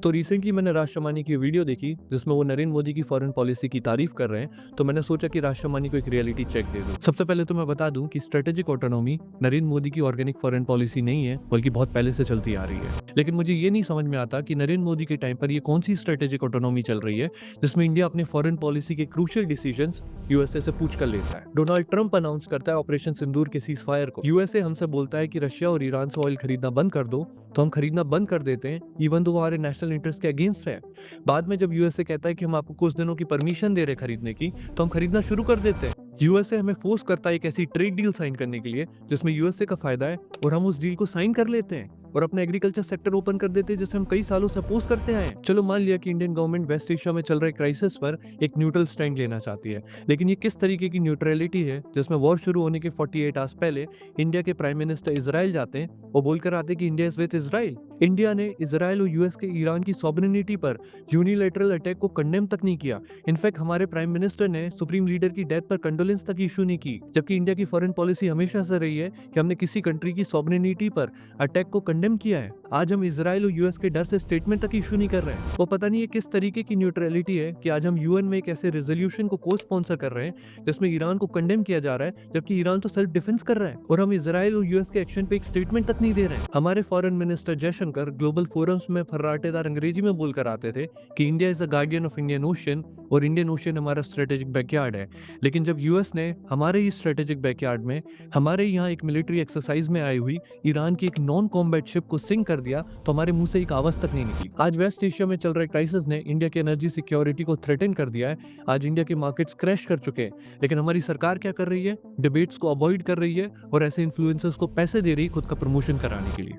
तो रिसेंटली मैंने राज शमानी की वीडियो देखी जिसमें वो नरेंद्र मोदी की फॉरेन पॉलिसी की तारीफ कर रहे हैं, तो मैंने सोचा कि राज शमानी को एक रियलिटी चेक दे दूं। सबसे पहले तो मैं बता दूं कि स्ट्रेटेजिक ऑटोनॉमी नरेंद्र मोदी की ऑर्गेनिक फॉरेन पॉलिसी नहीं है, बल्कि बहुत पहले से चलती आ रही है। लेकिन मुझे ये नहीं समझ में आता कि नरेंद्र मोदी के टाइम पर ये कौन सी स्ट्रेटेजिक ऑटोनॉमी चल रही है जिसमें इंडिया अपने फॉरेन पॉलिसी के क्रूशियल डिसीजंस यूएसए से पूछ कर लेता है। डोनाल्ड ट्रंप अनाउंस करता है ऑपरेशन सिंदूर के सीज फायर को, यूएसए हमसे बोलता है कि रशिया और ईरान से ऑयल खरीदना बंद कर दो, तो हम खरीदना बंद कर देते हैं, इवन तो हमारे नेशनल इंटरेस्ट के अगेंस्ट है। बाद में जब यूएसए कहता है कि हम आपको कुछ दिनों की परमिशन दे रहे हैं खरीदने की, तो हम खरीदना शुरू कर देते हैं। यूएसए हमें फोर्स करता है एक ऐसी ट्रेड डील साइन करने के लिए जिसमें यूएसए का फायदा है, और हम उस डील को साइन कर लेते हैं और अपना एग्रीकल्चर सेक्टर ओपन कर देते हैं, जिसे हम कई सालों से अपोज करते आए हैं। चलो मान लिया कि इंडियन गवर्नमेंट वेस्ट एशिया में चल रहे क्राइसिस पर एक न्यूट्रल स्टैंड लेना चाहती है, लेकिन ये किस तरीके की न्यूट्रलिटी है जिसमें वॉर शुरू होने के 48 आवर्स पहले इंडिया के प्राइम मिनिस्टर इजराइल जाते हैं और बोलकर आते हैं कि India is with Israel. India ने इजराइल और यूएस के ईरान की सॉवरेनिटी पर यूनिलैटरल अटैक को कंडेम तक नहीं किया। इनफैक्ट हमारे प्राइम मिनिस्टर ने सुप्रीम लीडर की डेथ पर कंडोलेंस तक इशू नहीं की, जबकि इंडिया की फॉरेन पॉलिसी हमेशा से रही है कि हमने किसी कंट्री की सॉवरेनिटी पर अटैक को कंडेम किया है। आज हम इजराइल और यूएस के डर से स्टेटमेंट तक इशू नहीं कर रहे हैं। वो पता नहीं ये किस तरीके की न्यूट्रलिटी है कि आज हम यूएन में एक ऐसे रेजोल्यूशन को को स्पॉन्सर कर रहे हैं जिसमें ईरान को कंडेम किया जा रहा है, जबकि ईरान तो सेल्फ डिफेंस कर रहा है, और हम इजराइल और यूएस के एक्शन पे एक स्टेटमेंट तक नहीं दे रहे हैं। हमारे foreign minister Jaishankar global forums में फर्राटेदार अंग्रेजी में बोलकर आते थे कि India is a guardian of Indian ocean और इंडियन ओशन हमारा स्ट्रेटेजिक बैकयार्ड है। लेकिन जब यूएस ने हमारे ही स्ट्रेटेजिक बैकयार्ड में हमारे यहाँ एक मिलिट्री एक्सरसाइज में आई हुई ईरान की एक नॉन कॉम्बैट शिप को सिंक कर दिया, तो हमारे मुंह से एक आवाज तक नहीं निकली। आज वेस्ट एशिया में चल रहे क्राइसिस ने इंडिया की एनर्जी सिक्योरिटी को थ्रेटन कर दिया है। आज इंडिया के मार्केट्स क्रैश कर चुके हैं, लेकिन हमारी सरकार क्या कर रही है? डिबेट्स को अवॉइड कर रही है और ऐसे इन्फ्लुएंसर्स को पैसे दे रही है खुद का प्रमोशन कराने के लिए।